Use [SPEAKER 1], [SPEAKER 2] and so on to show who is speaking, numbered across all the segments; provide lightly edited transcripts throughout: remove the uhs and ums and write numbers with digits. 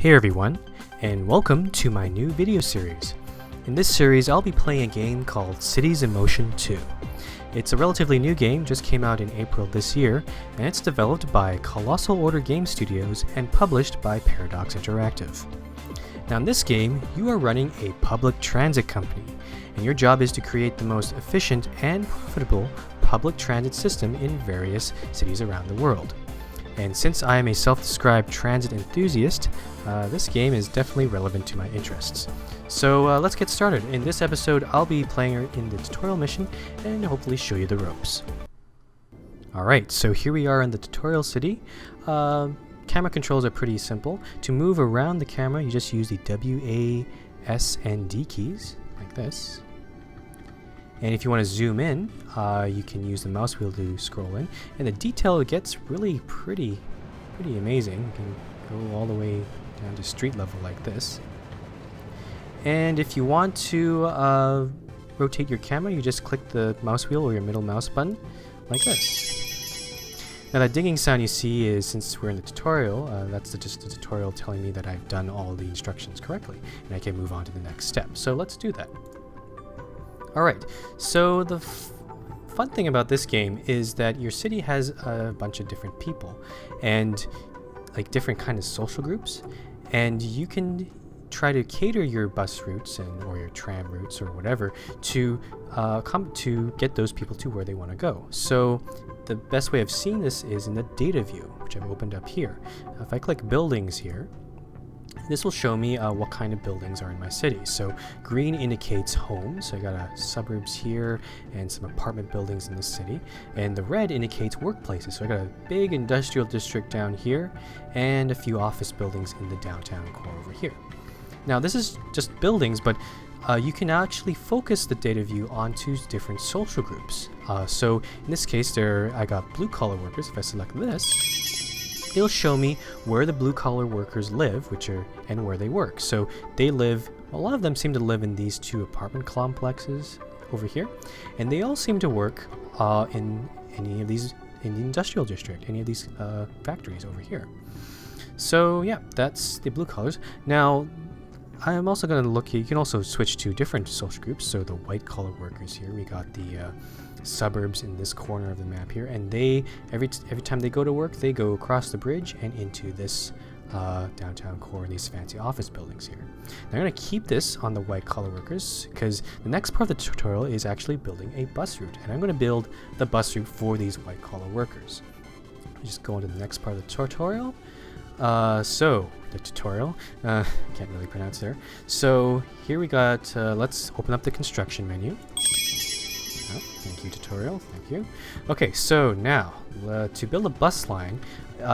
[SPEAKER 1] Hey everyone, and welcome to my new video series. In this series, I'll be playing a game called Cities in Motion 2. It's a relatively new game, just came out in April this year, and it's developed by Colossal Order Game Studios and published by Paradox Interactive. Now in this game, you are running a public transit company, and your job is to create the most efficient and profitable public transit system in various cities around the world. And since I am a self-described transit enthusiast, this game is definitely relevant to my interests. So let's get started. In this episode, I'll be playing her in the tutorial mission and hopefully show you the ropes. Alright, so here we are in the tutorial city. Camera controls are pretty simple. To move around the camera, you just use the W, A, S, and D keys, like this. And if you want to zoom in, you can use the mouse wheel to scroll in. And the detail gets really pretty amazing. You can go all the way down to street level like this. And if you want to rotate your camera, you just click the mouse wheel or your middle mouse button like this. Now that dinging sound you see is, since we're in the tutorial, that's just the tutorial telling me that I've done all the instructions correctly. And I can move on to the next step. So let's do that. Alright, so the fun thing about this game is that your city has a bunch of different people and like different kind of social groups, and you can try to cater your bus routes or your tram routes or whatever to get those people to where they want to go. So the best way of seeing this is in the data view, which I've opened up here. If I click buildings here, this will show me what kind of buildings are in my city. So green indicates homes, so I got suburbs here and some apartment buildings in the city. And the red indicates workplaces, so I got a big industrial district down here and a few office buildings in the downtown core over here. Now this is just buildings, but you can actually focus the data view onto different social groups. So in this case, I got blue collar workers. If I select this, it'll show me where the blue-collar workers live, and where they work. So they live, a lot of them seem to live in these two apartment complexes over here, and they all seem to work in any of these, in the industrial district, any of these factories over here. So yeah, that's the blue collars. Now, I'm also going to look, you can also switch to different social groups. So the white-collar workers here, we got the suburbs in this corner of the map here, and they every time they go to work, they go across the bridge and into this downtown core, these fancy office buildings here. Now I'm going to keep this on the white collar workers because the next part of the tutorial is actually building a bus route, and I'm going to build the bus route for these white collar workers. Just go into the next part of the tutorial. Can't really pronounce there. So here we got, let's open up the construction menu. Thank you, tutorial. Thank you. Okay, so now to build a bus line,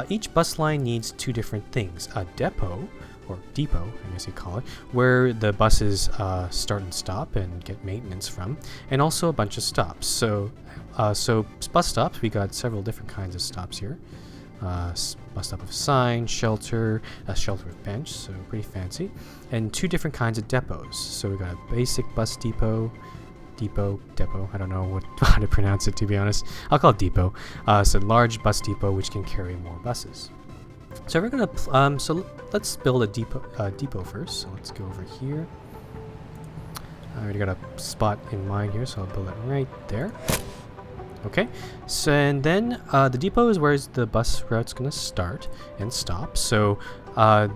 [SPEAKER 1] each bus line needs two different things: a depot, or depot, I guess you call it, where the buses start and stop and get maintenance from, and also a bunch of stops. So, bus stops, we got several different kinds of stops here. Bus stop with sign, shelter, a shelter with bench, so pretty fancy, and two different kinds of depots. So we got a basic bus depot. Depot, I don't know how to pronounce it, to be honest. I'll call it depot. So large bus depot which can carry more buses. So we're gonna so let's build a depot first. So let's go over here. I already got a spot in mind here, so I'll build it right there. Okay, so and then the depot is where the bus route's gonna start and stop. So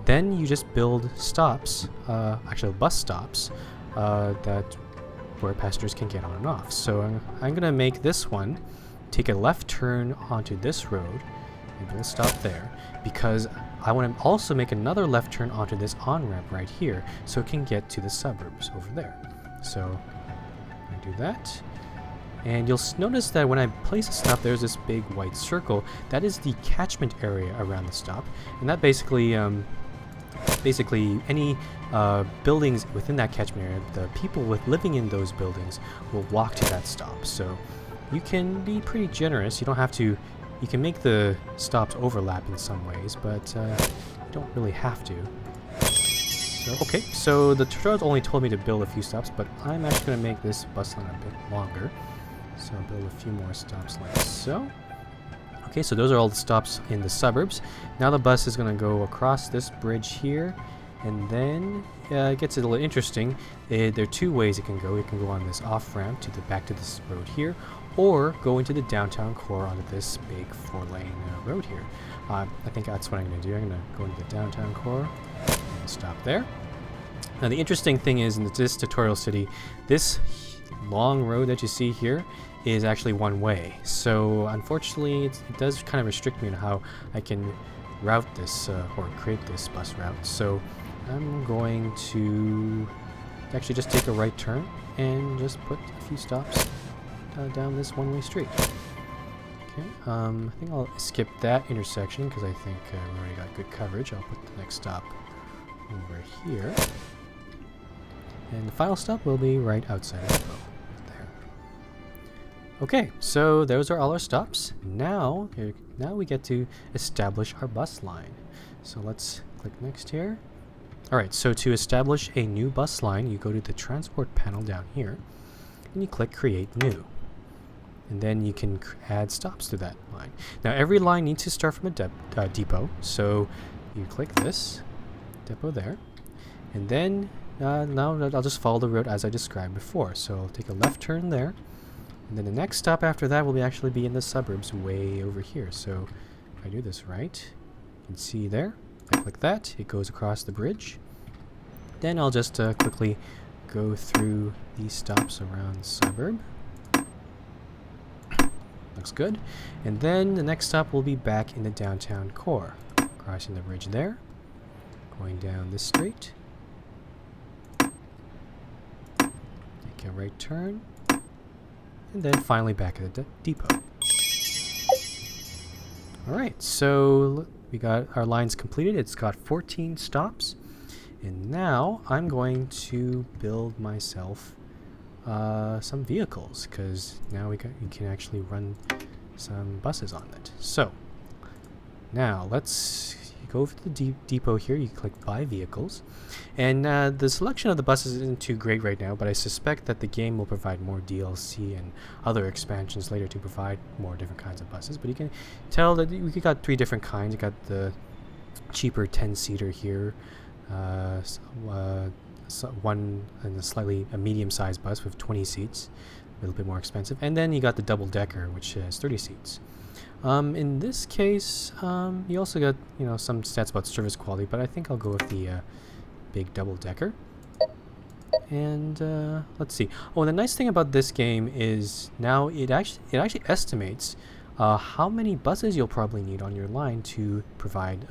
[SPEAKER 1] then you just build stops, actually bus stops, where passengers can get on and off. So I'm gonna make this one take a left turn onto this road, and we'll stop there because I want to also make another left turn onto this on-ramp right here so it can get to the suburbs over there. So I'm gonna do that, and you'll notice that when I place a stop, there's this big white circle. That is the catchment area around the stop, and that basically any buildings within that catchment area, the people living in those buildings will walk to that stop. So you can be pretty generous. You don't have to. You can make the stops overlap in some ways, but you don't really have to. So, okay, so the tutorial only told me to build a few stops, but I'm actually going to make this bus line a bit longer. So I'll build a few more stops like so. Okay, so those are all the stops in the suburbs. Now the bus is going to go across this bridge here, and then it gets a little interesting. There are two ways it can go. It can go on this off-ramp to the back to this road here, or go into the downtown core onto this big 4-lane road here. I think that's what I'm going to do. I'm going to go into the downtown core and stop there. Now the interesting thing is, in this tutorial city, this long road that you see here is actually one way. So unfortunately, it does kind of restrict me on how I can route this or create this bus route. So I'm going to actually just take a right turn and just put a few stops down this one-way street. Okay, I think I'll skip that intersection because I think we already got good coverage. I'll put the next stop over here. And the final stop will be right outside of the boat. There. Okay, so those are all our stops. Now we get to establish our bus line. So let's click next here. Alright, so to establish a new bus line, you go to the transport panel down here, and you click Create New. And then you can add stops to that line. Now every line needs to start from a depot, so you click this depot there, and then now I'll just follow the route as I described before. So I'll take a left turn there, and then the next stop after that will actually be in the suburbs way over here. So if I do this right, you can see there, I click that, it goes across the bridge. Then I'll just quickly go through these stops around the suburb. Looks good. And then the next stop will be back in the downtown core. Crossing the bridge there, going down this street. Take a right turn, and then finally back at the depot. Alright, so we got our lines completed. It's got 14 stops. And now I'm going to build myself some vehicles, because now you can actually run some buses on it. So now let's go over to the depot here. You click Buy Vehicles, and the selection of the buses isn't too great right now, but I suspect that the game will provide more DLC and other expansions later to provide more different kinds of buses. But you can tell that we got 3 different kinds. You got the cheaper 10-seater here, one and a medium-sized bus with 20 seats, a little bit more expensive, and then you got the double-decker, which has 30 seats. In this case, you also got some stats about service quality, but I think I'll go with the big double-decker. And let's see. Oh, and the nice thing about this game is now it actually estimates how many buses you'll probably need on your line to provide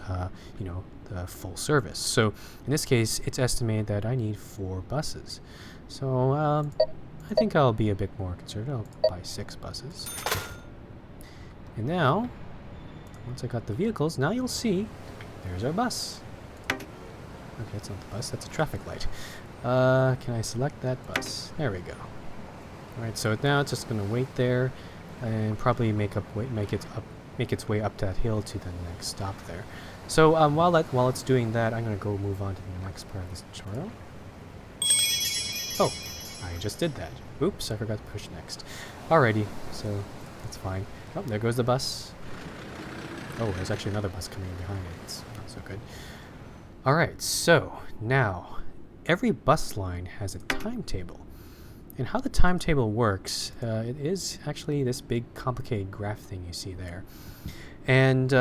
[SPEAKER 1] full service. So in this case, it's estimated that I need 4 buses. So I think I'll be a bit more conservative. I'll buy 6 buses. And now, once I got the vehicles, now you'll see there's our bus. Okay, it's not the bus, that's a traffic light. Can I select that bus? There we go. Alright, so now it's just going to wait there and probably make its way up that hill to the next stop there. So while it's doing that, I'm going to go move on to the next part of this tutorial. Oh, I just did that. Oops, I forgot to push next. Alrighty, so that's fine. Oh, there goes the bus. Oh, there's actually another bus coming behind it. It's not so good. Alright, so now every bus line has a timetable. And how the timetable works, it is actually this big complicated graph thing you see there. And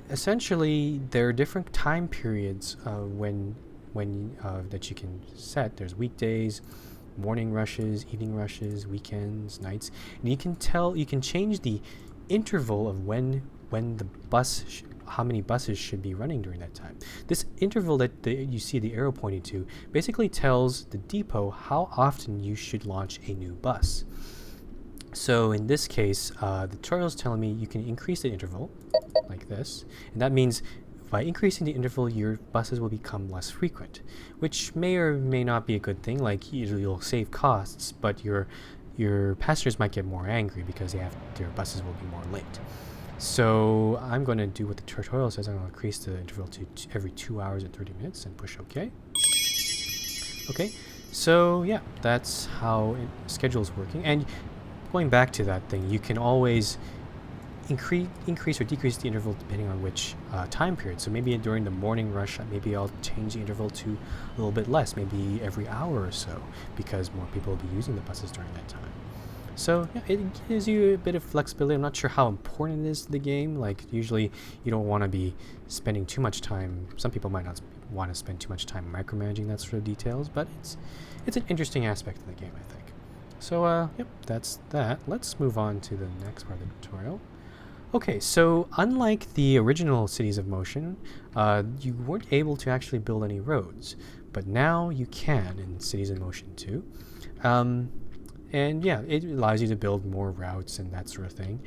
[SPEAKER 1] essentially, there are different time periods that you can set. There's weekdays, morning rushes, evening rushes, weekends, nights, and you can change the interval of when the bus, how many buses should be running during that time. This interval that you see the arrow pointing to basically tells the depot how often you should launch a new bus. So in this case, the tutorial is telling me you can increase the interval like this, and that means by increasing the interval, your buses will become less frequent, which may or may not be a good thing. Like you'll save costs, but your passengers might get more angry because their buses will be more late. So I'm going to do what the tutorial says. I'm going to increase the interval to every 2 hours and 30 minutes and push OK. Okay, so yeah, that's how schedule is working. And going back to that thing, you can always increase or decrease the interval depending on which time period. So maybe during the morning rush, maybe I'll change the interval to a little bit less, maybe every hour or so, because more people will be using the buses during that time. So yeah, it gives you a bit of flexibility. I'm not sure how important it is to the game. Like usually you don't want to be spending too much time. Some people might not want to spend too much time micromanaging that sort of details, but it's an interesting aspect of the game, I think. So yep, that's that. Let's move on to the next part of the tutorial. Okay, so unlike the original Cities of Motion, you weren't able to actually build any roads, but now you can in Cities in Motion 2. And yeah, it allows you to build more routes and that sort of thing.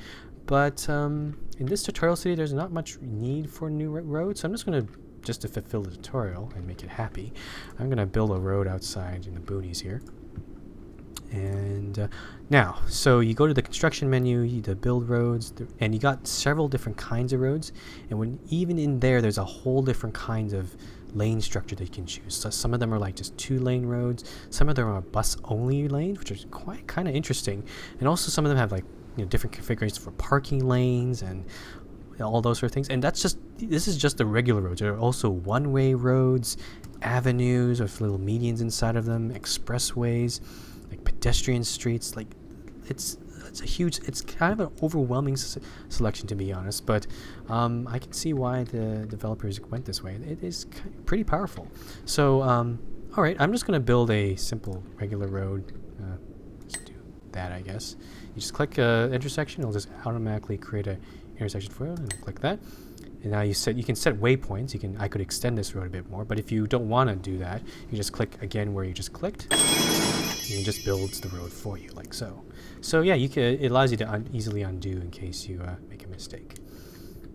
[SPEAKER 1] But in this tutorial city, there's not much need for new roads, so I'm just going to, just to fulfill the tutorial and make it happy, I'm going to build a road outside in the boonies here. And now, so you go to the construction menu, you to build roads, and you got several different kinds of roads. And even in there, there's a whole different kinds of lane structure that you can choose. So some of them are like just 2-lane roads. Some of them are bus-only lanes, which is quite kind of interesting. And also some of them have like different configurations for parking lanes and all those sort of things. And this is just the regular roads. There are also one-way roads, avenues with little medians inside of them, expressways, like pedestrian streets. Like it's kind of an overwhelming selection, to be honest, but I can see why the developers went this way. It is pretty powerful. So all right, I'm just going to build a simple regular road. Let's do that, I guess. You just click intersection, it'll just automatically create a intersection for you, and click that. And now you can set waypoints. I could extend this road a bit more, but if you don't want to do that, you just click again where you just clicked, and it just builds the road for you, like so. So yeah, it allows you to easily undo in case you make a mistake.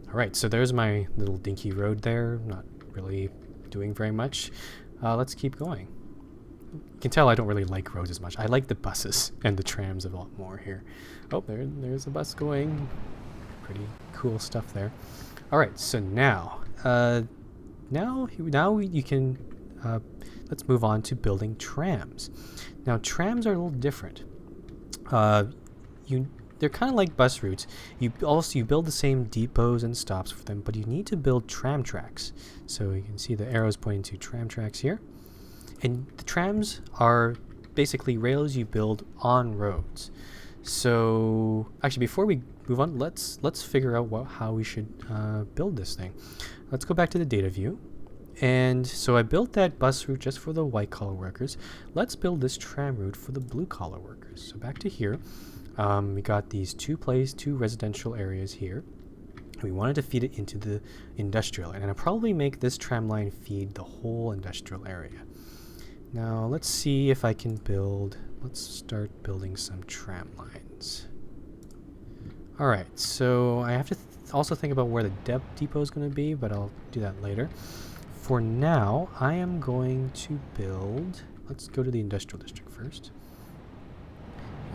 [SPEAKER 1] All right, so there's my little dinky road there. Not really doing very much. Let's keep going. You can tell I don't really like roads as much. I like the buses and the trams a lot more here. Oh, there's a bus going. Pretty cool stuff there. All right, so now you can let's move on to building trams. Now trams are a little different. They're kind of like bus routes. You build the same depots and stops for them, but you need to build tram tracks. So you can see the arrows pointing to tram tracks here. And the trams are basically rails you build on roads. So actually, before we move on, let's figure out how we should build this thing. Let's go back to the data view. And so I built that bus route just for the white collar workers. Let's build this tram route for the blue collar workers. So back to here, we got these two residential areas here. We wanted to feed it into the industrial, and I'll probably make this tram line feed the whole industrial area. Now let's see if I can let's start building some tram lines. All right, so I have to also think about where the depot is going to be, but I'll do that later. For now, I am going to build, let's go to the industrial district first.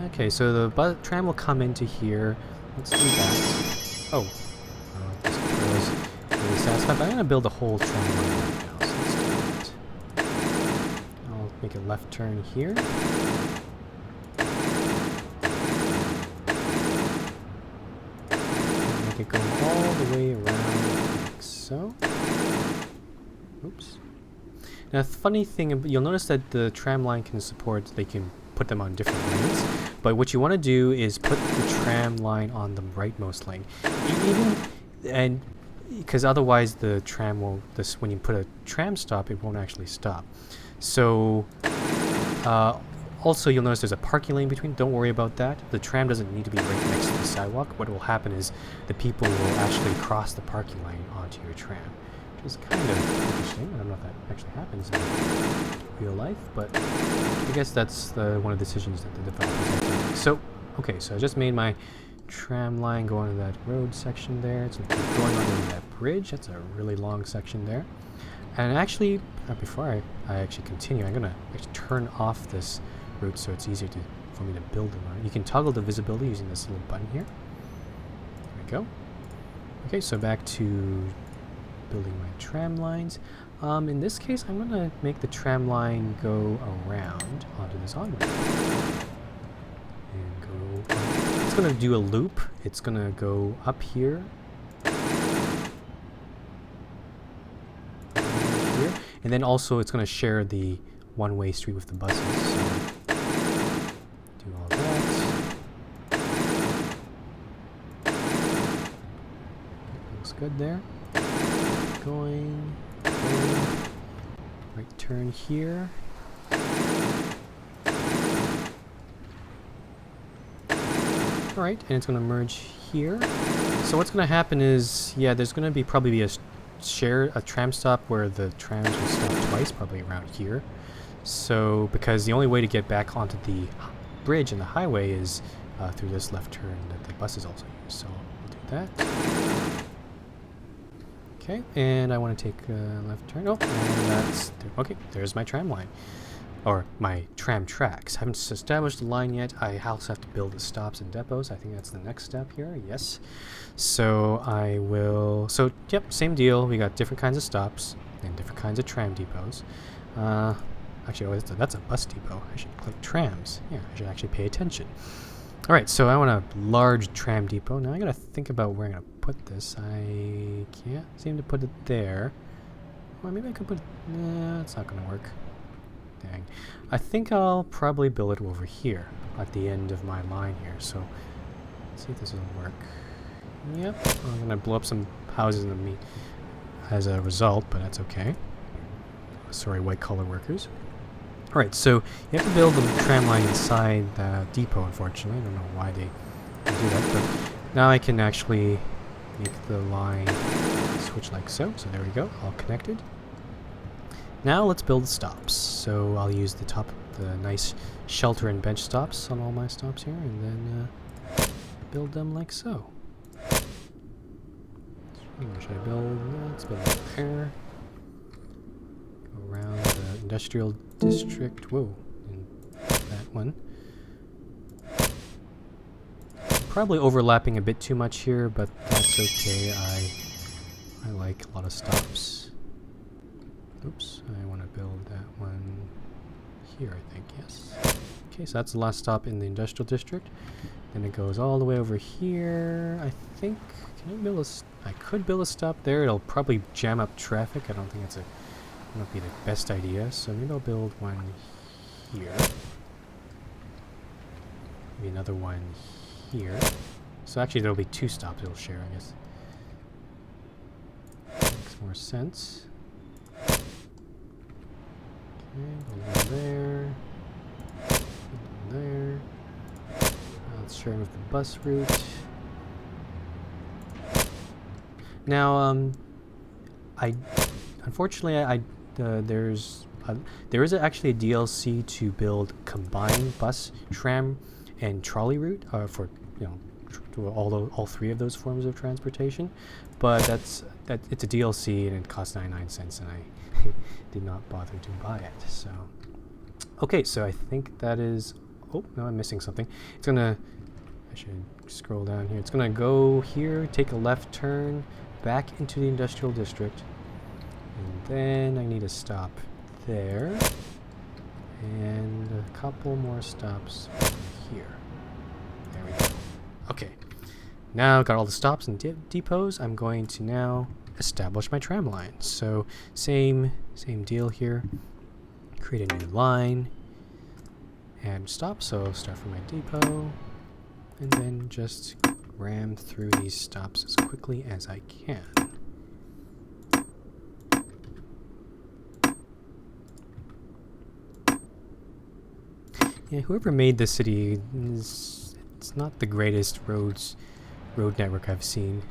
[SPEAKER 1] Okay, so the tram will come into here. Let's do that. Oh, this was really satisfied, but I'm going to build a whole tram line right now, so let's do that. I'll make a left turn here. Make it go all the way around like so. Oops. Now, the funny thing, you'll notice that the tram line they can put them on different lanes, but what you want to do is put the tram line on the rightmost lane. Because otherwise the tram when you put a tram stop, it won't actually stop. So, also you'll notice there's a parking lane between. Don't worry about that. The tram doesn't need to be right next to the sidewalk. What will happen is the people will actually cross the parking lane onto your tram. Is kind of interesting. I don't know if that actually happens in real life, but I guess that's one of the decisions that the developers have to make. So, okay, so I just made my tram line go onto that road section there. It's going under that bridge. That's a really long section there. And actually, before I actually continue, I'm gonna actually turn off this route so it's easier for me to build on. You can toggle the visibility using this little button here. There we go. Okay, so back to building my tram lines. In this case, I'm going to make the tram line go around onto this on-ramp. And go it's going to do a loop. It's going to go up here. Here. And then also it's going to share the one-way street with the buses. So do all that. Looks good there. Going. Right turn here. Alright, and it's going to merge here. So what's going to happen is, yeah, there's going to be probably a tram stop where the trams will stop twice, probably around here. So, because the only way to get back onto the bridge and the highway is through this left turn that the buses also use. So we'll do that. Okay, and I want to take a left turn. Oh, and that's... Okay, there's my tram line. Or my tram tracks. I haven't established the line yet. I also have to build the stops and depots. I think that's the next step here. Yes. So I will... So, yep, same deal. We got different kinds of stops and different kinds of tram depots. Actually, oh, that's a bus depot. I should click trams. Yeah, I should actually pay attention. Alright, so I want a large tram depot. Now I gotta think about where I'm gonna put this. I can't seem to put it there. Well, maybe I could put it... Nah, it's not gonna work. Dang. I think I'll probably build it over here at the end of my line here. So let's see if this will work. Yep, I'm gonna blow up some houses in me as a result, but that's okay. Sorry, white collar workers. Alright, so you have to build the tram line inside the depot, unfortunately. I don't know why they do that, but now I can actually make the line switch like so. So there we go, all connected. Now let's build the stops. So I'll use the nice shelter and bench stops on all my stops here, and then build them like so. Where should I build? Let's build it there. Go around the industrial district. Whoa, and that one. Probably overlapping a bit too much here, but that's okay. I like a lot of stops. Oops, I want to build that one here, I think, yes. Okay, so that's the last stop in the industrial district. Then it goes all the way over here. I think, can I build I could build a stop there. It'll probably jam up traffic. I don't think it's not be the best idea. So maybe I'll build one here. Maybe another one here. So actually there'll be two stops it'll share, I guess. Makes more sense. Okay, go there. Go there. Let's share with the bus route. Now, unfortunately, there is actually a DLC to build combined bus, tram, and trolley route for all three of those forms of transportation. But it's a DLC and it costs 99 cents, and I did not bother to buy it. So, okay, so I think that is. Oh no, I'm missing something. It's gonna. I should scroll down here. It's gonna go here, take a left turn, back into the industrial district, and then I need a stop there, and a couple more stops here. There we go. Okay, now I've got all the stops and depots. I'm going to now establish my tram line. So same deal here. Create a new line and stop. So I'll start from my depot, and then just ram through these stops as quickly as I can. Yeah, whoever made this city, it's not the greatest road network I've seen.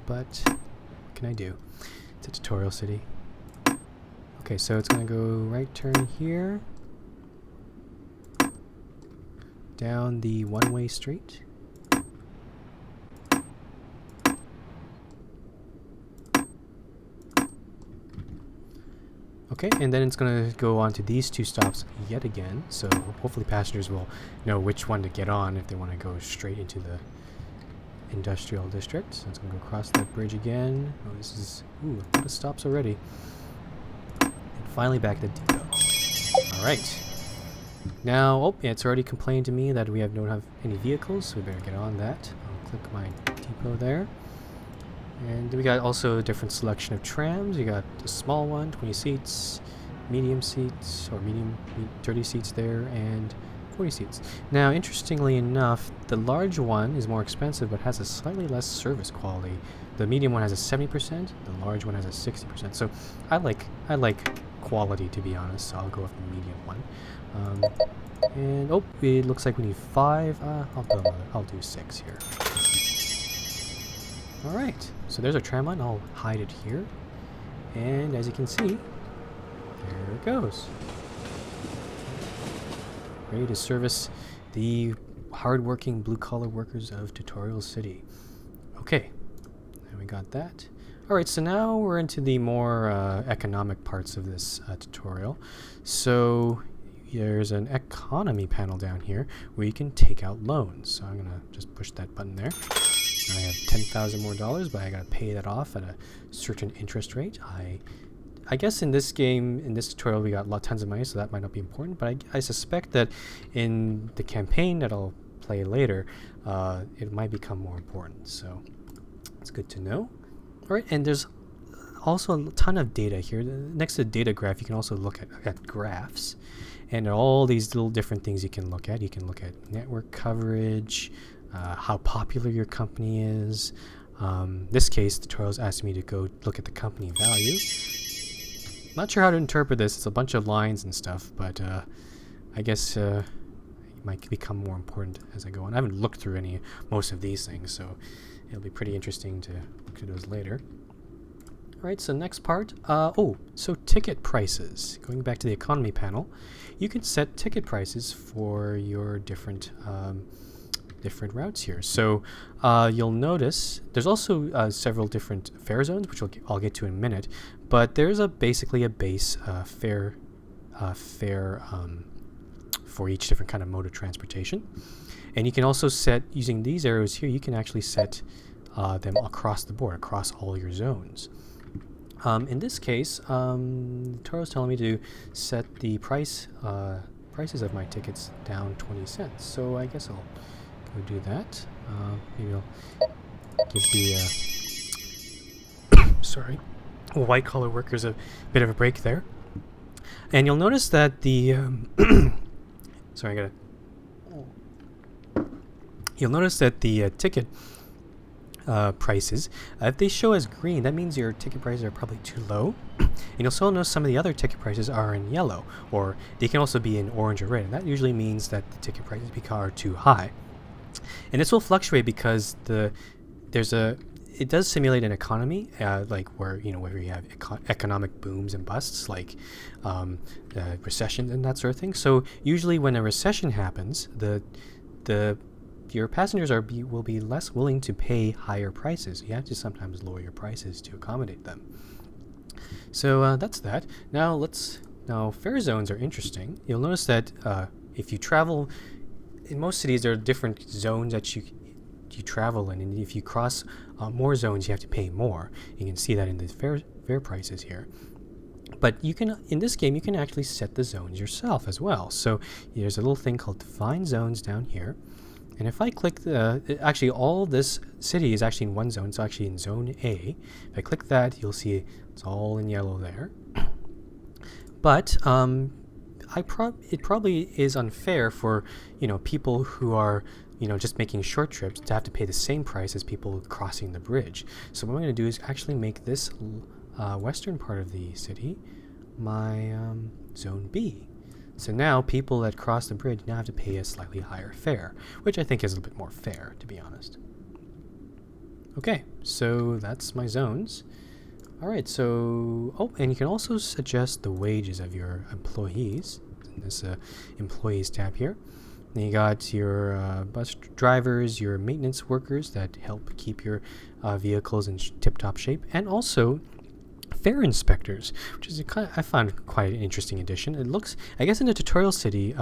[SPEAKER 1] But what can I do? It's a tutorial city. Okay, so it's gonna go right turn here. Down the one-way street. Okay, and then it's going to go on to these two stops yet again, so hopefully passengers will know which one to get on if they want to go straight into the industrial district. So it's going to go across that bridge again. Oh, this is... Ooh, a lot of stops already. And finally back at the depot. Alright. Now, oh, it's already complained to me that we don't have any vehicles, so we better get on that. I'll click my depot there. And we got also a different selection of trams. You got a small one, 20 seats, medium seats, or medium 30 seats there, and 40 seats. Now, interestingly enough, the large one is more expensive, but has a slightly less service quality. The medium one has a 70%, the large one has a 60%. So I like quality, to be honest, so I'll go with the medium one. And oh, it looks like we need 5. I'll do 6 here. Alright, so there's our tram line. I'll hide it here. And as you can see, there it goes. Ready to service the hard-working blue-collar workers of Tutorial City. Okay, and we got that. Alright, so now we're into the more economic parts of this tutorial. So there's an economy panel down here where you can take out loans. So I'm going to just push that button there. I have $10,000 more, but I gotta pay that off at a certain interest rate. I guess in this game, in this tutorial, we got tons of money, so that might not be important. But I suspect that in the campaign that I'll play later, it might become more important. So it's good to know. All right, and there's also a ton of data here. Next to the data graph, you can also look at graphs, and all these little different things you can look at. You can look at network coverage. How popular your company is. This case, the tutorial's asking me to go look at the company value. Not sure how to interpret this. It's a bunch of lines and stuff, but I guess it might become more important as I go on. I haven't looked through most of these things, so it'll be pretty interesting to look at those later. Alright, so next part. So ticket prices. Going back to the economy panel, you can set ticket prices for your different routes here. So you'll notice there's also several different fare zones, which I'll get to in a minute, but there's basically a base fare for each different kind of mode of transportation. And you can also set, using these arrows here, you can actually set them across the board, across all your zones. In this case, the tutorial's telling me to set the prices of my tickets down 20 cents. So I guess I'll go do that. Maybe I'll give the white collar workers a bit of a break there. And you'll notice that the you'll notice that the ticket prices, if they show as green, that means your ticket prices are probably too low. And you'll also notice some of the other ticket prices are in yellow, or they can also be in orange or red, and that usually means that the ticket prices are too high. And this will fluctuate because it does simulate an economy, like where you have economic booms and busts, like recession and that sort of thing. So usually when a recession happens, your passengers will be less willing to pay higher prices. You have to sometimes lower your prices to accommodate them. So that's that. Now fare zones are interesting. You'll notice that if you travel in most cities, there are different zones that you travel in, and if you cross more zones, you have to pay more. You can see that in the fare prices here. But in this game, you can actually set the zones yourself as well. So there's a little thing called Define Zones down here. And if I click actually all this city is actually in one zone. It's actually in Zone A. If I click that, you'll see it's all in yellow there. But it probably is unfair for people who are just making short trips to have to pay the same price as people crossing the bridge. So what I'm going to do is actually make this western part of the city my Zone B. So now people that cross the bridge now have to pay a slightly higher fare, which I think is a little bit more fair, to be honest. Okay, so that's my zones. Alright, so, and you can also suggest the wages of your employees in this employees tab here. Then you got your bus drivers, your maintenance workers that help keep your vehicles in tip-top shape, and also fare inspectors, which is I found quite an interesting addition. It looks, I guess in the tutorial city,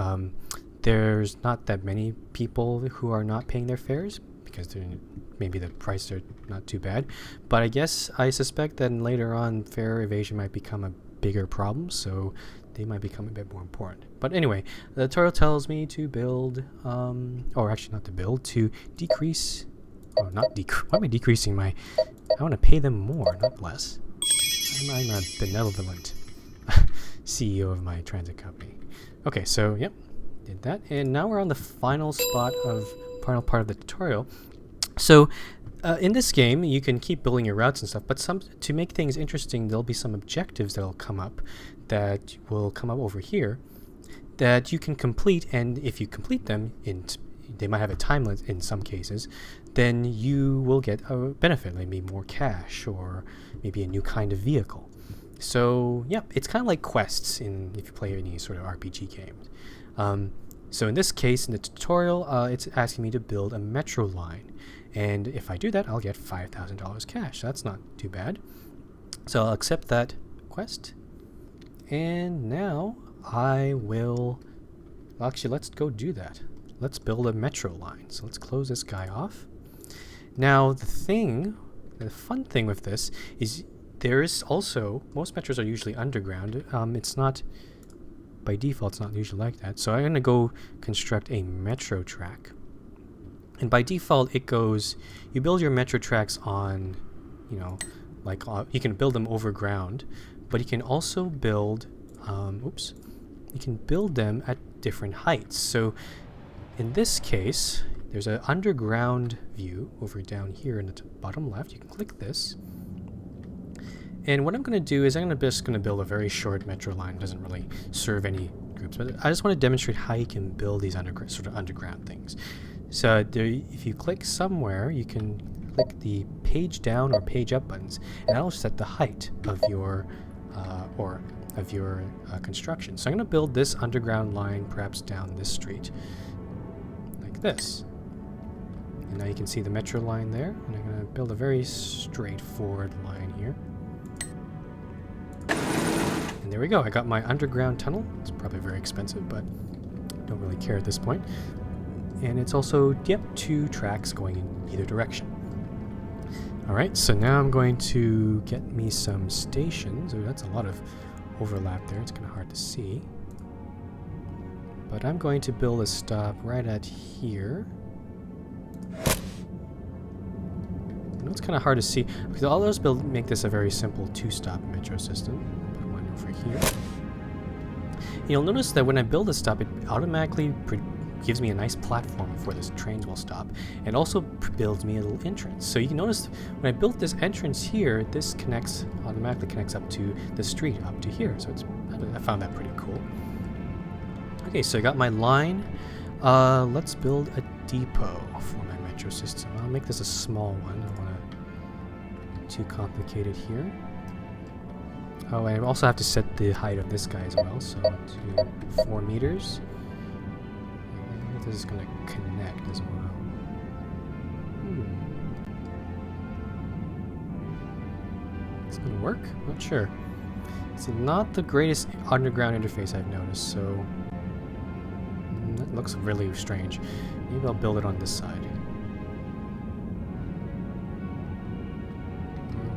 [SPEAKER 1] there's not that many people who are not paying their fares, because maybe the prices are not too bad. But I suspect that later on, fare evasion might become a bigger problems, so they might become a bit more important. But anyway, the tutorial tells me to build, or actually not to build, to decrease, oh, not decrease, why am I decreasing my, I want to pay them more, not less. I'm a benevolent CEO of my transit company. Okay, so, yep, did that. And now we're on the final part of the tutorial. So, in this game, you can keep building your routes and stuff, but to make things interesting, there'll be some objectives that'll come up that will come up over here that you can complete, and if you complete them, they might have a time limit in some cases, then you will get a benefit, maybe more cash or maybe a new kind of vehicle. So, yeah, it's kind of like quests if you play any sort of RPG games. So in this case, in the tutorial, it's asking me to build a metro line. And if I do that, I'll get $5,000 cash. That's not too bad. So I'll accept that quest. And now I will... Actually, let's go do that. Let's build a metro line. So let's close this guy off. Now, the fun thing with this is there is also... Most metros are usually underground. It's not... By default, it's not usually like that. So I'm going to go construct a metro track. And by default, it goes, you build your metro tracks on, you know, like, you can build them over ground, but you can also build, you can build them at different heights. So in this case, there's an underground view over down here in the bottom left. You can click this. And what I'm going to do is I'm just going to build a very short metro line. It doesn't really serve any groups, but I just want to demonstrate how you can build these sort of underground things. So if you click somewhere, you can click the page down or page up buttons, and that'll set the height of your construction. So I'm going to build this underground line perhaps down this street, like this. And now you can see the metro line there, and I'm going to build a very straightforward line here. And there we go. I got my underground tunnel. It's probably very expensive, but don't really care at this point. And it's also, yep, 2 tracks going in either direction. Alright, so now I'm going to get me some stations. Oh, that's a lot of overlap there. It's kind of hard to see. But I'm going to build a stop right at here. I know it's kind of hard to see, because I'll just make this a very simple 2-stop metro system. Put one over here. You'll notice that when I build a stop, it automatically gives me a nice platform before this trains will stop, and also builds me a little entrance. So you can notice when I built this entrance here, this automatically connects up to the street, up to here. So I found that pretty cool. Okay, so I got my line. Let's build a depot for my metro system. I'll make this a small one. I don't want to too complicated here. Oh, I also have to set the height of this guy as well, so to 4 meters. This is going to connect as well. It's going to work? Not sure. It's not the greatest underground interface I've noticed, so that looks really strange. Maybe I'll build it on this side.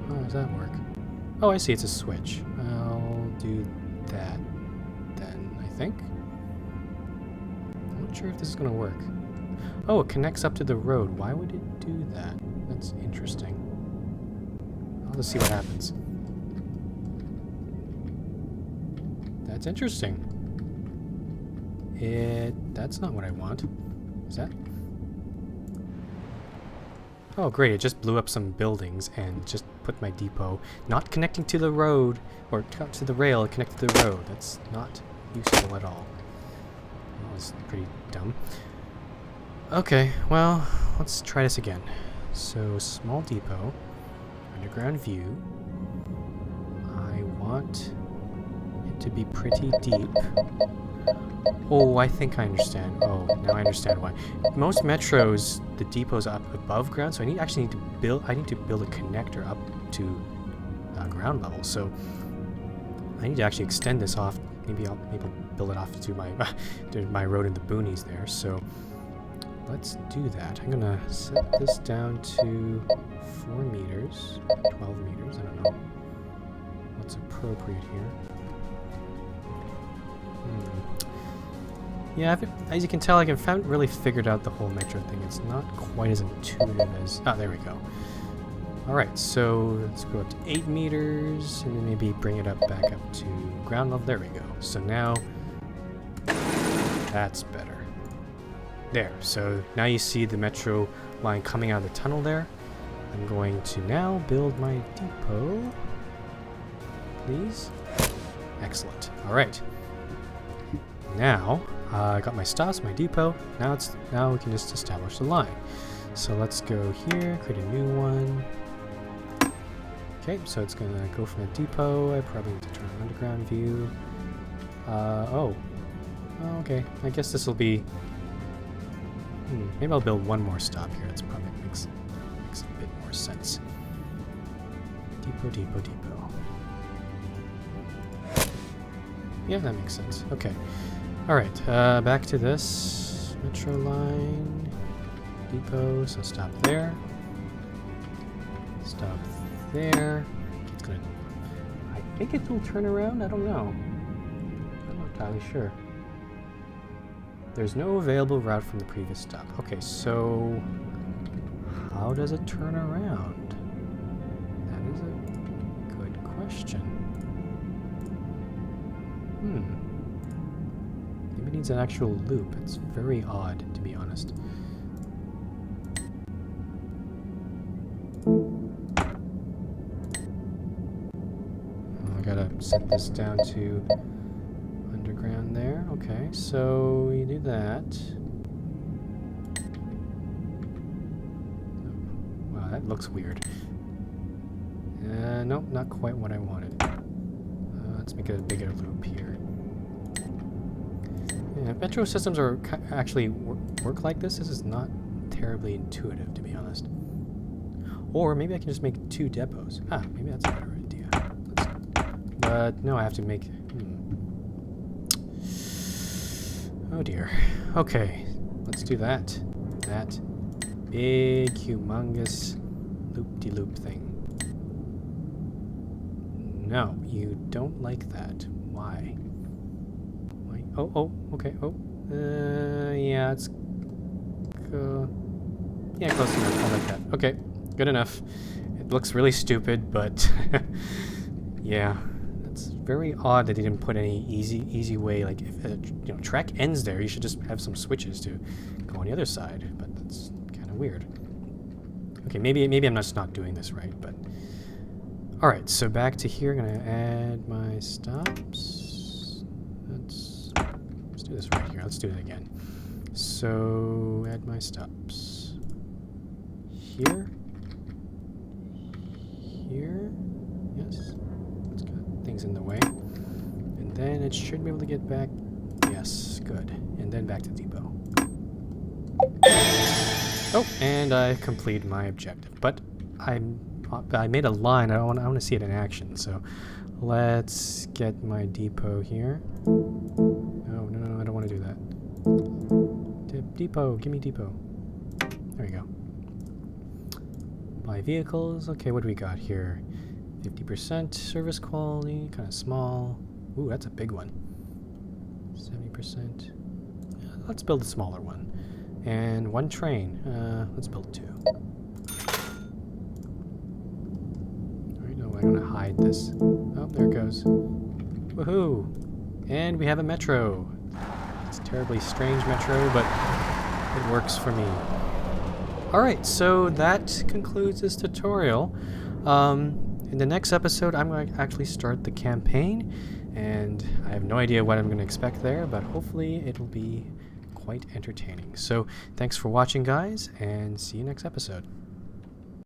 [SPEAKER 1] How does that work? Oh, I see, it's a switch. I'll do that then, I think. Not sure if this is going to work. Oh, it connects up to the road. Why would it do that? That's interesting. I'll just see what happens. That's interesting. That's not what I want. Is that? Oh, great. It just blew up some buildings and just put my depot not connecting to the road, or to the rail, connected to the road. That's not useful at all. That was pretty dumb. Okay, well, let's try this again. So, small depot, underground view. I want it to be pretty deep. Oh, I think I understand. Oh, now I understand why. Most metros, the depot's up above ground, so I actually need to build a connector up to ground level. So I need to actually extend this off. Maybe I'll build it off to my road in the boonies there. So let's do that. I'm gonna set this down to 4 meters, 12 meters. I don't know what's appropriate here. Yeah, as you can tell, I haven't really figured out the whole metro thing. It's not quite as intuitive as... Ah, there we go. Alright, so let's go up to 8 meters, and then maybe bring it up back up to ground level. There we go. So now... That's better. There, so now you see the metro line coming out of the tunnel there. I'm going to now build my depot. Please. Excellent. Alright. Now, I got my stops, my depot. Now we can just establish the line. So let's go here, create a new one. Okay, so it's gonna go from the depot. I probably need to turn on underground view. Oh, okay. I guess this will be... maybe I'll build one more stop here. That's probably makes a bit more sense. Depot, depot, depot. Yeah, that makes sense. Okay. Alright, back to this. Metro line. Depot, so stop there. Stop there. It's gonna... I think it will turn around? I don't know. I'm not entirely sure. There's no available route from the previous stop. Okay, so... how does it turn around? That is a good question. Maybe it needs an actual loop. It's very odd, to be honest. I gotta set this down to underground there. Okay, so we do that. Wow, that looks weird. Nope, not quite what I wanted. Let's make it a bigger loop here. Yeah, metro systems are actually work like this. This is not terribly intuitive, to be honest. Or maybe I can just make 2 depots. Ah, maybe that's a better idea. But no, I have to make... Oh dear. Okay, let's do that. That big, humongous loop-de-loop thing. No, you don't like that. Why? Why? Oh, okay, oh. Yeah, it's... yeah, close enough. I like that. Okay, good enough. It looks really stupid, but... yeah. It's very odd that they didn't put any easy way, like if a track ends there, you should just have some switches to go on the other side, but that's kind of weird. Okay, maybe I'm just not doing this right, but alright, so back to here. I'm gonna add my stops. Let's do this right here. Let's do it again. So add my stops here, yes. Things in the way, and then it should be able to get back. Yes, good. And then back to the depot. Oh, and I completed my objective, but I made a line. I want to see it in action, so let's get my depot here. No, I don't want to do that. Depot, give me depot. There we go. Buy vehicles. Okay, what do we got here? 50% service quality, kind of small. Ooh, that's a big one. 70%. Yeah, let's build a smaller one. And 1 train. Let's build 2. Alright, no, I'm gonna hide this. Oh, there it goes. Woohoo! And we have a metro. It's a terribly strange metro, but it works for me. Alright, so that concludes this tutorial. In the next episode, I'm going to actually start the campaign, and I have no idea what I'm going to expect there, but hopefully it'll be quite entertaining. So, thanks for watching, guys, and see you next episode.